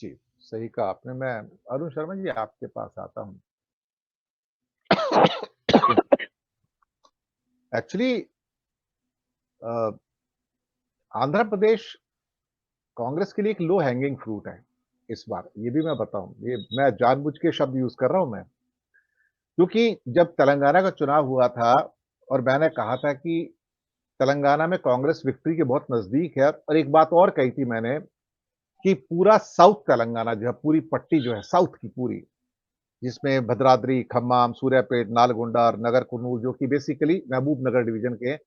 जी, सही कहा आपने। मैं अरुण शर्मा जी आपके पास आता हूँ। एक्चुअली अ, आंध्र प्रदेश कांग्रेस के लिए एक लो हैंगिंग फ्रूट है इस बार, ये भी मैं बताऊँ। ये मैं जानबूझ के शब्द यूज़ कर रहा हूँ मैं, क्योंकि जब तेलंगाना का चुनाव हुआ था और मैंने कहा था कि तेलंगाना में कांग्रेस विक्ट्री के बहुत नज़दीक है और एक बात और कही थी मैंने कि पूरा साउथ तेलंगाना जो है, पूरी पट्टी जो है साउथ की पूरी, जिसमें भद्राद्री, खम्माम, सूर्यापेट, नालगोंडा और नगर कुर्नूल जो कि बेसिकली महबूब नगर डिवीज़न के हैं,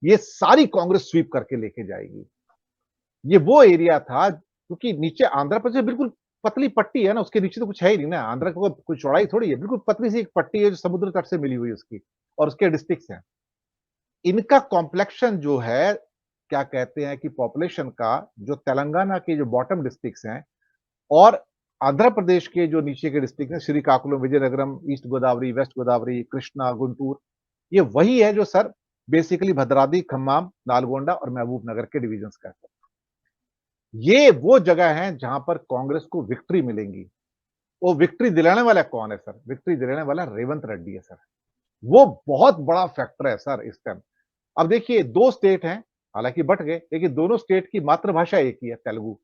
ये सारी कांग्रेस स्वीप करके लेके जाएगी। ये वो एरिया था क्योंकि नीचे आंध्र प्रदेश बिल्कुल पतली पट्टी है ना, उसके नीचे तो कुछ है ही नहीं ना, आंध्र को कोई चौड़ाई थोड़ी है, बिल्कुल पतली सी एक पट्टी है जो समुद्र तट से मिली हुई है उसकी और उसके डिस्ट्रिक्ट्स हैं। इनका कॉम्प्लेक्शन जो है, क्या कहते हैं कि पॉपुलेशन का जो तेलंगाना के जो बॉटम डिस्ट्रिक्ट्स हैं और आंध्र प्रदेश के जो नीचे के डिस्ट्रिक्ट हैं, श्रीकाकुलम, विजयनगरम, ईस्ट गोदावरी, वेस्ट गोदावरी, कृष्णा, गुंटूर, ये वही है जो सर बेसिकली भद्राद्री, खम्माम, नालगोंडा और महबूब नगर के डिवीजन्स का है। ये वो जगह है जहां पर कांग्रेस को विक्ट्री मिलेंगी। वो विक्ट्री दिलाने वाला कौन है सर? विक्ट्री दिलाने वाला रेवंत रेड्डी है सर। वो बहुत बड़ा फैक्टर है सर इस टाइम। अब देखिए 2 स्टेट हैं, हालांकि बँट गए, लेकिन दोनों स्टेट की मातृभाषा एक ही है, तेलुगु।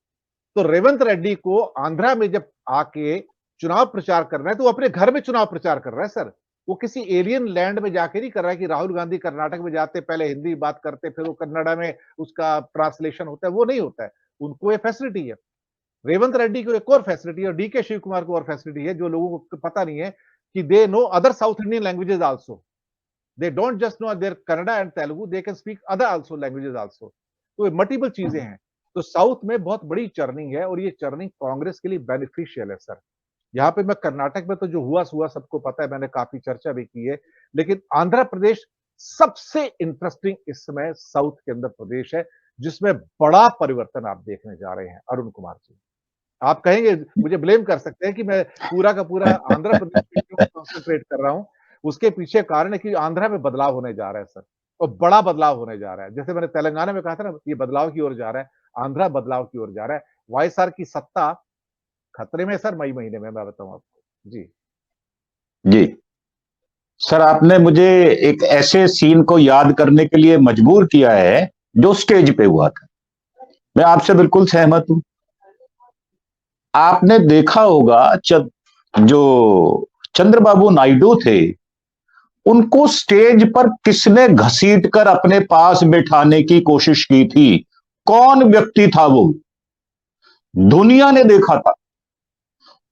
तो रेवंत रेड्डी को आंध्रा में जब आके चुनाव प्रचार करना है, तो वो अपने घर में चुनाव प्रचार कर रहा है सर। वो किसी एलियन लैंड में जाके नहीं कर रहा है कि राहुल गांधी कर्नाटक में जाते पहले हिंदी बात करते, फिर वो कन्नड़ा में उसका ट्रांसलेशन होता है, वो नहीं होता है। उनको ये फैसिलिटी है। रेवंत रेड्डी को एक और फैसिलिटी है और डीके शिव कुमार को और फैसिलिटी है, जो लोगों को पता नहीं है कि they know other south Indian languages also. They don't just know their Kannada and Telugu, they can speak other also languages also. तो मल्टीपल चीजें हैं। तो साउथ में बहुत बड़ी चर्निंग है और ये चर्निंग कांग्रेस के लिए बेनिफिशियल है सर। यहाँ पे मैं कर्नाटक में तो जो हुआ सबको पता है, मैंने काफी चर्चा भी की है, लेकिन आंध्र प्रदेश सबसे इंटरेस्टिंग इस समय साउथ के अंदर प्रदेश है, जिसमें बड़ा परिवर्तन आप देखने जा रहे हैं अरुण कुमार जी। आप कहेंगे, मुझे ब्लेम कर सकते हैं कि मैं पूरा का पूरा आंध्र प्रदेश पे क्यों कंसंट्रेट कर रहा हूं। उसके पीछे कारण है कि आंध्र में बदलाव होने जा रहा है सर, और बड़ा बदलाव होने जा रहा है। जैसे मैंने तेलंगाना में कहा था ना, ये बदलाव की ओर जा रहा है, आंध्र बदलाव की ओर जा रहा है। वाईएसआर की सत्ता खतरे में सर मई महीने में, मैं बताऊं आपको जी। जी सर, आपने मुझे एक ऐसे सीन को याद करने के लिए मजबूर किया है जो स्टेज पे हुआ था। मैं आपसे बिल्कुल सहमत हूं। आपने देखा होगा जो चंद्रबाबू नायडू थे, उनको स्टेज पर किसने घसीट कर अपने पास बिठाने की कोशिश की थी? कौन व्यक्ति था वो? दुनिया ने देखा था,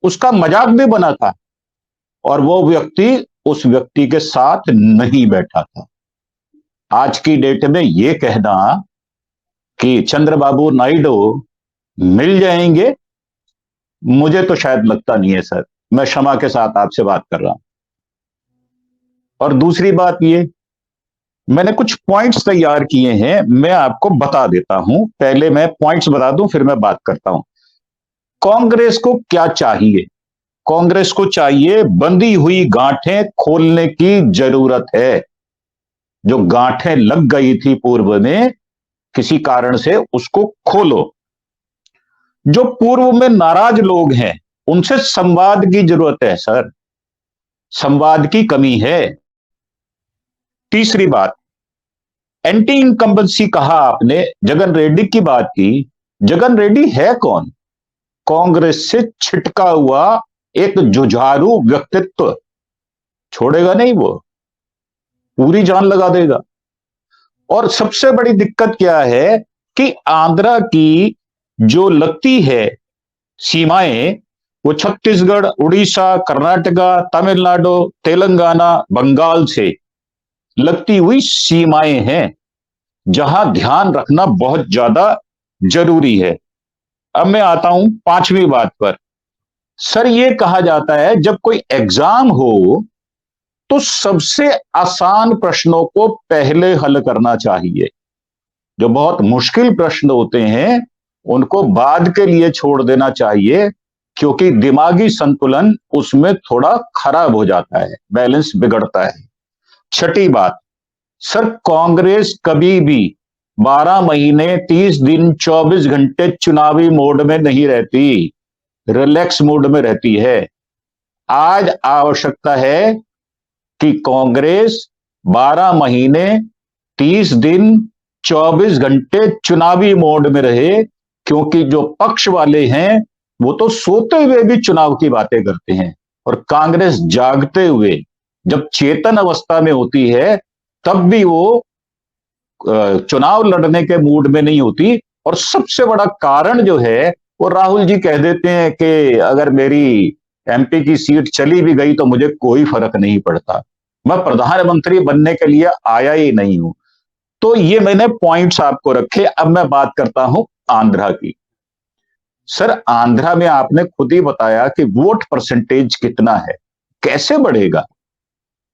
उसका मजाक भी बना था, और वो व्यक्ति उस व्यक्ति के साथ नहीं बैठा था। आज की डेट में यह कहना कि चंद्रबाबू नायडू मिल जाएंगे, मुझे तो शायद लगता नहीं है सर। मैं क्षमा के साथ आपसे बात कर रहा हूं। और दूसरी बात ये, मैंने कुछ पॉइंट्स तैयार किए हैं, मैं आपको बता देता हूं। पहले मैं पॉइंट्स बता दूं, फिर मैं बात करता हूं। कांग्रेस को क्या चाहिए? कांग्रेस को चाहिए बंधी हुई गांठें खोलने की जरूरत है। जो गांठें लग गई थी पूर्व में किसी कारण से, उसको खोलो। जो पूर्व में नाराज लोग हैं, उनसे संवाद की जरूरत है सर। संवाद की कमी है। तीसरी बात, एंटी इनकम्बेंसी कहा आपने, जगन रेड्डी की बात की। जगन रेड्डी है कौन? कांग्रेस से छिटका हुआ एक जुझारू व्यक्तित्व। छोड़ेगा नहीं वो, पूरी जान लगा देगा। और सबसे बड़ी दिक्कत क्या है कि आंध्रा की जो लगती है सीमाएं, वो छत्तीसगढ़, उड़ीसा, कर्नाटका, तमिलनाडु, तेलंगाना, बंगाल से लगती हुई सीमाएं हैं, जहां ध्यान रखना बहुत ज्यादा जरूरी है। अब मैं आता हूं पांचवी बात पर। सर, यह कहा जाता है जब कोई एग्जाम हो तो सबसे आसान प्रश्नों को पहले हल करना चाहिए। जो बहुत मुश्किल प्रश्न होते हैं उनको बाद के लिए छोड़ देना चाहिए, क्योंकि दिमागी संतुलन उसमें थोड़ा खराब हो जाता है, बैलेंस बिगड़ता है। छठी बात, सर, कांग्रेस कभी भी 12 महीने, 30 दिन, 24 घंटे चुनावी मोड में नहीं रहती। रिलैक्स मूड में रहती है। आज आवश्यकता है कि कांग्रेस 12 महीने 30 दिन 24 घंटे चुनावी मोड में रहे, क्योंकि जो पक्ष वाले हैं वो तो सोते हुए भी चुनाव की बातें करते हैं, और कांग्रेस जागते हुए जब चेतन अवस्था में होती है तब भी वो चुनाव लड़ने के मूड में नहीं होती। और सबसे बड़ा कारण जो है वो राहुल जी कह देते हैं कि अगर मेरी एमपी की सीट चली भी गई तो मुझे कोई फर्क नहीं पड़ता, मैं प्रधानमंत्री बनने के लिए आया ही नहीं हूं। तो ये मैंने पॉइंट्स आपको रखे। अब मैं बात करता हूं आंध्रा की। सर, आंध्रा में आपने खुद ही बताया कि वोट परसेंटेज कितना है, कैसे बढ़ेगा।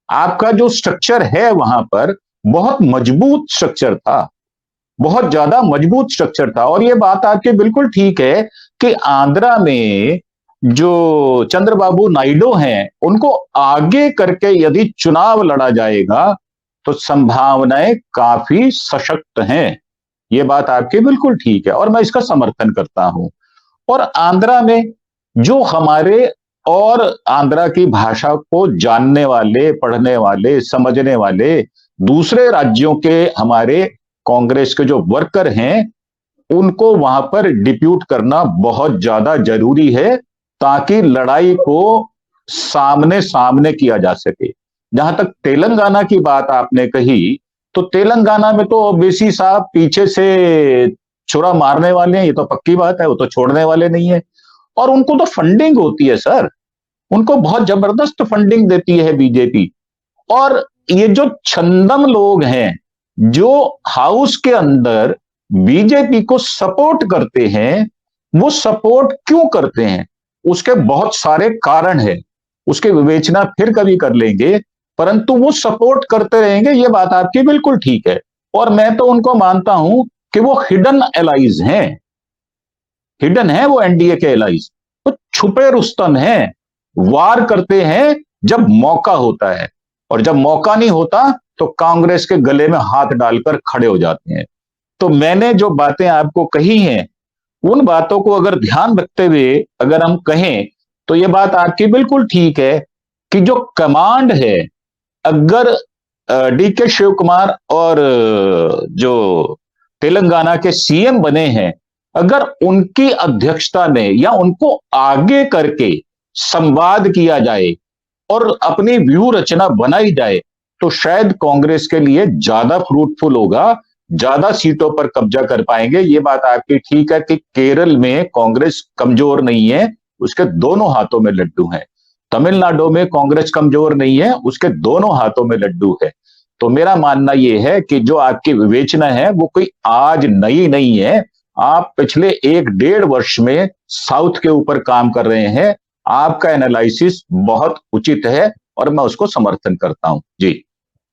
आपका जो स्ट्रक्चर है वहां पर बहुत मजबूत स्ट्रक्चर था, बहुत ज्यादा मजबूत स्ट्रक्चर था। और ये बात आपकी बिल्कुल ठीक है कि आंध्रा में जो चंद्रबाबू नायडू हैं उनको आगे करके यदि चुनाव लड़ा जाएगा तो संभावनाएं काफी सशक्त हैं। ये बात आपकी बिल्कुल ठीक है और मैं इसका समर्थन करता हूं। और आंध्रा में जो हमारे और आंध्रा की भाषा को जानने वाले, पढ़ने वाले, समझने वाले दूसरे राज्यों के हमारे कांग्रेस के जो वर्कर हैं उनको वहां पर डिप्यूट करना बहुत ज्यादा जरूरी है, ताकि लड़ाई को सामने सामने किया जा सके। जहां तक तेलंगाना की बात आपने कही, तो तेलंगाना में तो ओबीसी साहब पीछे से छुरा मारने वाले हैं, ये तो पक्की बात है, वो तो छोड़ने वाले नहीं है। और उनको तो फंडिंग होती है सर, उनको बहुत जबरदस्त फंडिंग देती है बीजेपी। और ये जो छंदम लोग हैं जो हाउस के अंदर बीजेपी को सपोर्ट करते हैं, वो सपोर्ट क्यों करते हैं उसके बहुत सारे कारण हैं, उसके विवेचना फिर कभी कर लेंगे, परंतु वो सपोर्ट करते रहेंगे, ये बात आपकी बिल्कुल ठीक है। और मैं तो उनको मानता हूं कि वो हिडन एलाइज हैं, हिडन है वो एनडीए के एलाइज, वो छुपे रुस्तम हैं, वार करते हैं जब मौका होता है, और जब मौका नहीं होता तो कांग्रेस के गले में हाथ डालकर खड़े हो जाते हैं। तो मैंने जो बातें आपको कही हैं उन बातों को अगर ध्यान रखते हुए अगर हम कहें तो ये बात आपकी बिल्कुल ठीक है कि जो कमांड है, अगर डीके शिव कुमार और जो तेलंगाना के सीएम बने हैं, अगर उनकी अध्यक्षता में या उनको आगे करके संवाद किया जाए और अपनी व्यू रचना बनाई जाए तो शायद कांग्रेस के लिए ज्यादा फ्रूटफुल होगा, ज्यादा सीटों पर कब्जा कर पाएंगे। ये बात आपकी ठीक है कि केरल में कांग्रेस कमजोर नहीं है, उसके दोनों हाथों में लड्डू हैं। तमिलनाडु में कांग्रेस कमजोर नहीं है, उसके दोनों हाथों में लड्डू है। तो मेरा मानना यह है कि जो आपकी विवेचना है वो कोई आज नई नहीं है, आप पिछले 1-1.5 वर्ष में साउथ के ऊपर काम कर रहे हैं, आपका एनालिसिस बहुत उचित है और मैं उसको समर्थन करता हूं जी।